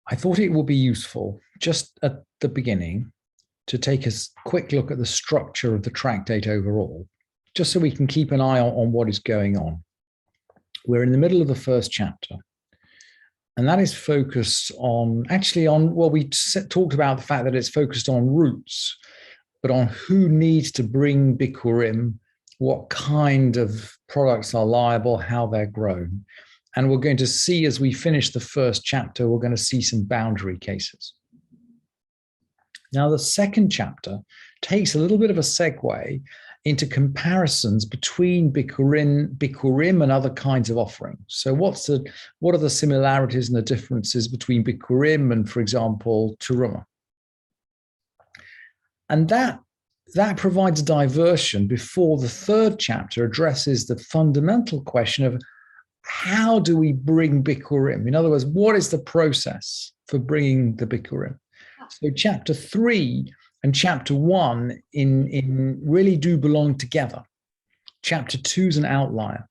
I thought it would be useful just at the beginning to take a quick look at the structure of the tractate overall, just so we can keep an eye on what is going on. We're in the middle of the first chapter, and that is focused on, well, we talked about the fact that it's focused on roots, but on who needs to bring Bikkurim, what kind of products are liable, how they're grown. And we're going to see, as we finish the first chapter, we're going to see some boundary cases. Now, the second chapter takes a little bit of a segue into comparisons between Bikkurim and other kinds of offerings. So what are the similarities and the differences between Bikkurim and, for example, Terumah? And that provides a diversion before the third chapter addresses the fundamental question of how do we bring Bikkurim? In other words, what is the process for bringing the Bikkurim? So chapter 3 and chapter 1 in really do belong together. Chapter 2 is an outlier.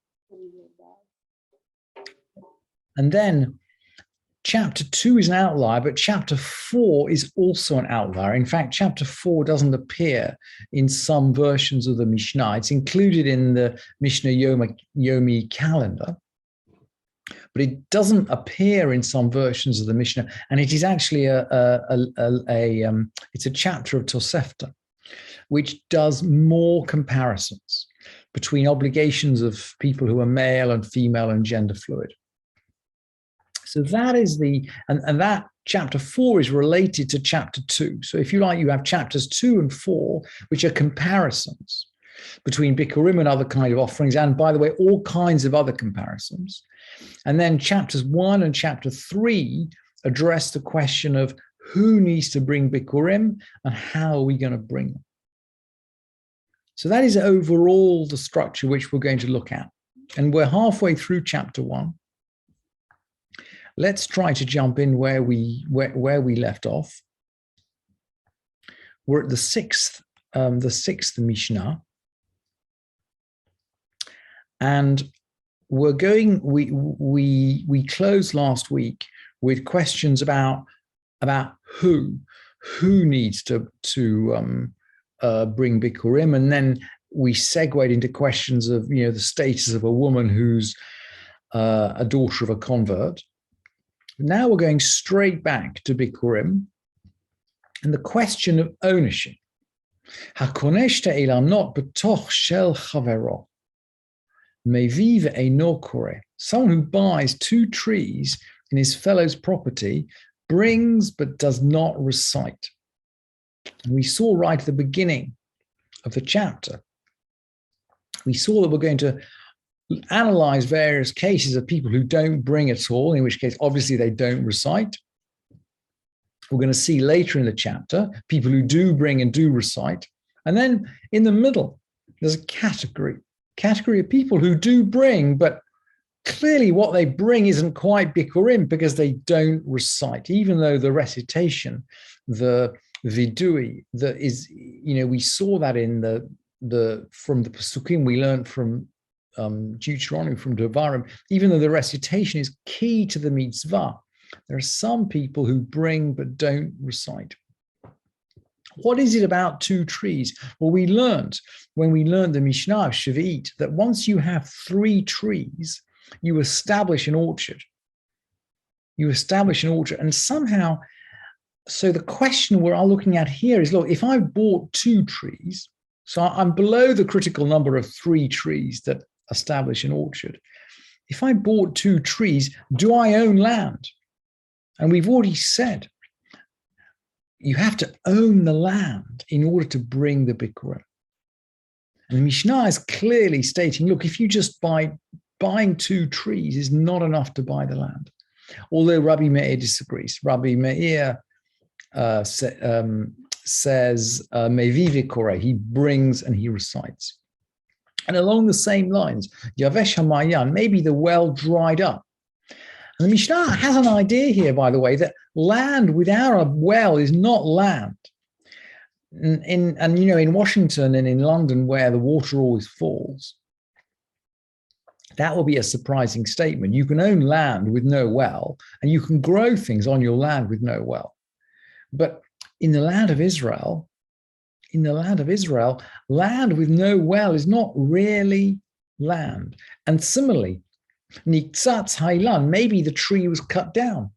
And then chapter 2 is an outlier, but chapter 4 is also an outlier. In fact, chapter 4 doesn't appear in some versions of the Mishnah. It's included in the Mishnah Yomi calendar, but it doesn't appear in some versions of the Mishnah. And it is actually it's a chapter of Tosefta, which does more comparisons between obligations of people who are male and female and gender fluid. So that is and that chapter 4 is related to chapter 2. So if you like, you have chapters 2 and 4, which are comparisons between Bikkurim and other kind of offerings, and by the way, all kinds of other comparisons. And then chapters 1 and chapter 3 address the question of who needs to bring Bikkurim and how are we going to bring them. So that is overall the structure which we're going to look at. And we're halfway through chapter 1. Let's try to jump in where we left off. We're at the sixth Mishnah. And we're going, we closed last week with questions about who needs to bring Bikkurim, and then we segued into questions of the status of a woman who's a daughter of a convert. Now we're going straight back to Bikkurim and the question of ownership. Hakonesh te'ilam not betoch shel chavero. Meviv eino kore. Someone who buys 2 trees in his fellow's property brings but does not recite. And we saw right at the beginning of the chapter, we saw that we're going to analyze various cases of people who don't bring at all, in which case obviously they don't recite. We're going to see later in the chapter people who do bring and do recite. And then in the middle, there's a category of people who do bring, but clearly what they bring isn't quite Bikkurim because they don't recite, even though the recitation, the vidui, that is, we saw that in from the Pesukim we learned from Deuteronomy, from Devarim, even though the recitation is key to the mitzvah, there are some people who bring but don't recite. What is it about 2 trees? Well, we learned when we learned the Mishnah of Shavuot that once you have 3 trees, you establish an orchard. And somehow, so the question we're looking at here is, look, if I bought 2 trees, so I'm below the critical number of 3 trees that establish an orchard. If I bought 2 trees, do I own land? And we've already said you have to own the land in order to bring the Bikkurim. And the Mishnah is clearly stating, look, if you just buying 2 trees is not enough to buy the land. Although Rabbi Meir disagrees. Rabbi Meir says, Meviv Koreh, he brings and he recites. And along the same lines, Yavesh HaMayan, maybe the well dried up. And the Mishnah has an idea here, by the way, that land without a well is not land. In Washington and in London, where the water always falls, That will be a surprising statement. You can own land with no well, and you can grow things on your land with no well. But in the land of Israel, land with no well is not really land. And similarly, Niktzatz Hailan, maybe the tree was cut down.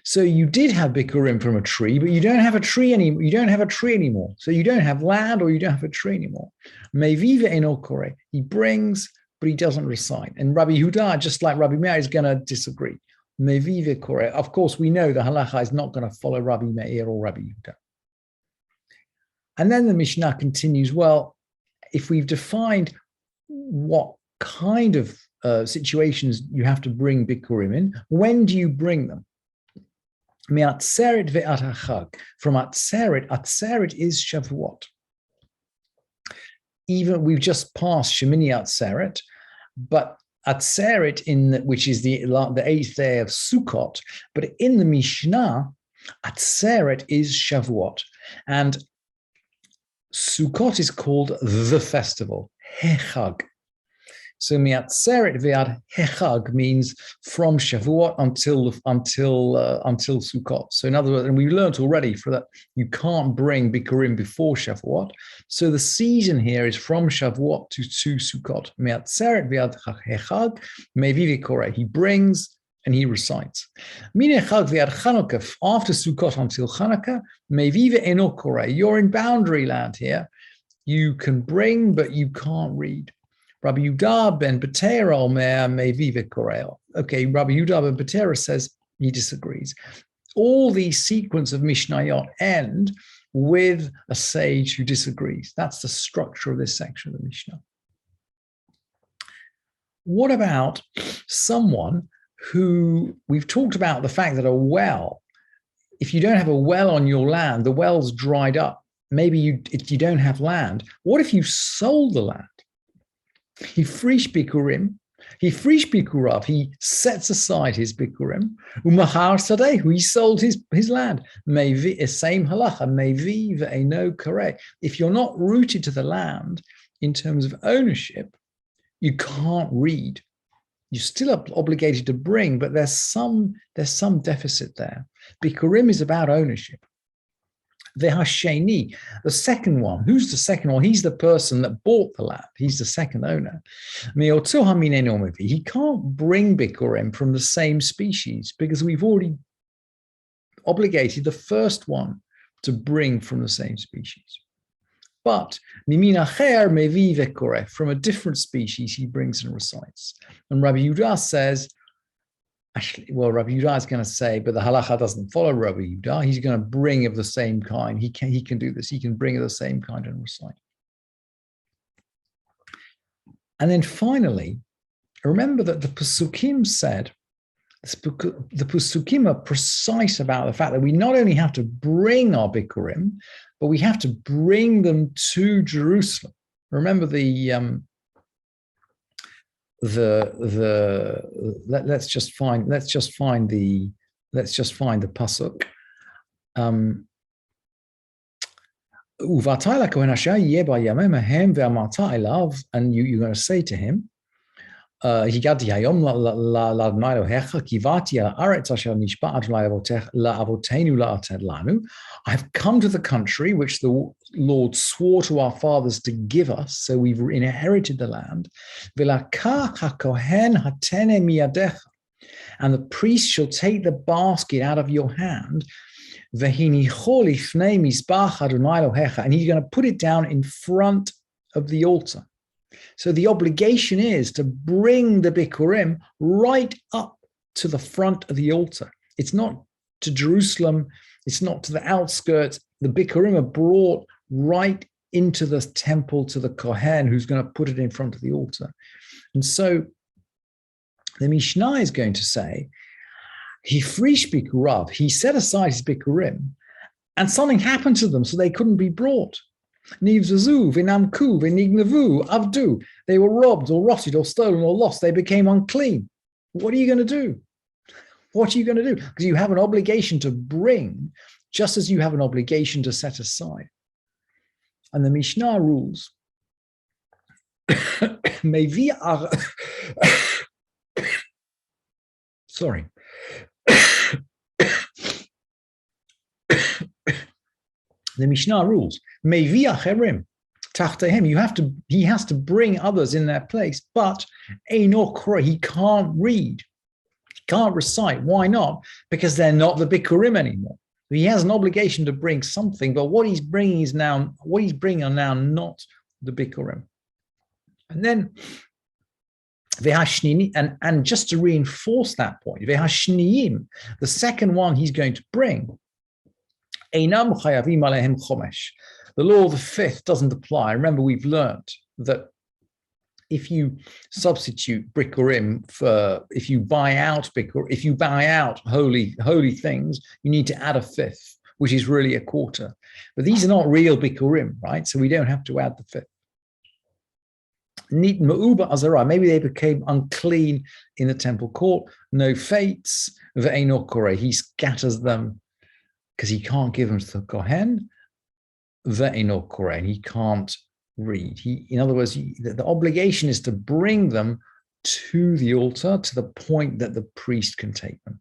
So you did have Bikkurim from a tree, but you don't have a tree anymore. You don't have a tree anymore. So you don't have land or you don't have a tree anymore. Meviva enokore. He brings, but he doesn't recite. And Rabbi Yehuda, just like Rabbi Meir, is going to disagree. Meviva kore. Of course, we know the halacha is not going to follow Rabbi Meir or Rabbi Yehuda. And then the Mishnah continues, well, if we've defined what kind of situations you have to bring Bikkurim in, when do you bring them? Me'atzeret ve'at hachag. From Atzeret is Shavuot. Even we've just passed Shemini Atzeret, but Atzeret which is the 8th day of Sukkot, but in the Mishnah, Atzeret is Shavuot. And Sukkot is called the festival, Hechag. So miatzeret ve'ad hechag means from Shavuot until Sukkot. So in other words, and we learned already for that you can't bring Bikkurim before Shavuot. So the season here is from Shavuot to Sukkot. Miatzeret ve'ad hechag mevivi koreh. He brings and he recites. Minechag ve'ad Chanukah, after Sukkot until Chanukah, mevivi eno koreh. You're in boundary land here. You can bring, but you can't read. Rabbi Yehuda ben Betera omer mevive koreo. Okay, Rabbi Yehuda ben Betera says he disagrees. All these sequence of Mishnayot end with a sage who disagrees. That's the structure of this section of the Mishnah. What about someone who, we've talked about the fact that a well, if you don't have a well on your land, the well's dried up. Maybe you don't have land. What if you sold the land? He frish Bikkurim, he frish Bikkurav, he sets aside his Bikkurim, umahar sadehu, he sold his land. Maybe same halacha, maybe ve'eno kareh. If you're not rooted to the land in terms of ownership, you can't read. You're still obligated to bring, but there's some deficit there. Bikkurim is about ownership. Vehasheni, the second one. Who's the second one? He's the person that bought the land. He's the second owner. He can't bring Bikkurim from the same species because we've already obligated the first one to bring from the same species. But from a different species, he brings and recites. And Rabbi Yehuda says, actually, well, Rabbi Yehuda is going to say, but the halacha doesn't follow Rabbi Yehuda. He's going to bring of the same kind. He can do this. He can bring of the same kind and recite. And then finally, remember that the Pesukim said, the Pesukim are precise about the fact that we not only have to bring our Bikkurim, but we have to bring them to Jerusalem. Remember let's just find the pasuk. Uvatay kohen asher yeh b'yamim hahem ve'amarta elav, and you're going to say to him, Higati hayom la'adonai Elohecha kivati ha'aretz asher nishba'at la'avotenu la'ated lanu. I've come to the country which the Lord swore to our fathers to give us, so we've inherited the land. V'lakach hakohen hatene miyadecha, and the priest shall take the basket out of your hand. V'hinicho lifnei mizbach Adonai Elohecha, and he's going to put it down in front of the altar. So the obligation is to bring the Bikkurim right up to the front of the altar. It's not to Jerusalem. It's not to the outskirts. The Bikkurim are brought right into the temple to the Kohen who's going to put it in front of the altar. And so the Mishnah is going to say, he frish Bikkurav, he set aside his Bikkurim, and something happened to them so they couldn't be brought. Nivzazu, vinamku, vinignavu, avdu. They were robbed or rotted or stolen or lost. They became unclean. What are you going to do? What are you going to do? Because you have an obligation to bring, just as you have an obligation to set aside. And the Mishnah rules Sorry. The Mishnah rules, Mevi acherim, him. He has to bring others in their place, but Einokra, he can't read, he can't recite. Why not? Because they're not the Bikkurim anymore. He has an obligation to bring something, but what he's bringing are now not the Bikkurim. And then and just to reinforce that point, the second one he's going to bring, the law of the fifth doesn't apply. Remember, we've learned that if you substitute Bikkurim if you buy out holy things, you need to add a fifth, which is really a quarter. But these are not real Bikkurim, right? So we don't have to add the fifth. Maybe they became unclean in the temple court. No fates, he scatters them because he can't give them to the Kohen. And he can't read. In other words, the obligation is to bring them to the altar to the point that the priest can take them.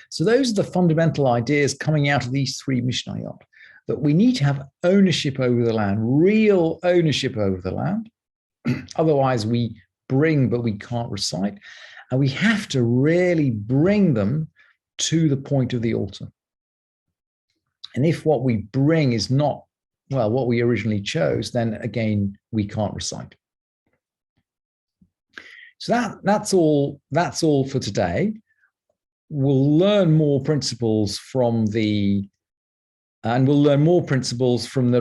So those are the fundamental ideas coming out of these three Mishnayot, that we need to have ownership over the land, real ownership over the land. Otherwise, we bring, but we can't recite. And we have to really bring them to the point of the altar. And if what we bring is not, well, what we originally chose, then again, we can't recite. So that's all for today. We'll learn more principles from the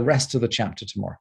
rest of the chapter tomorrow.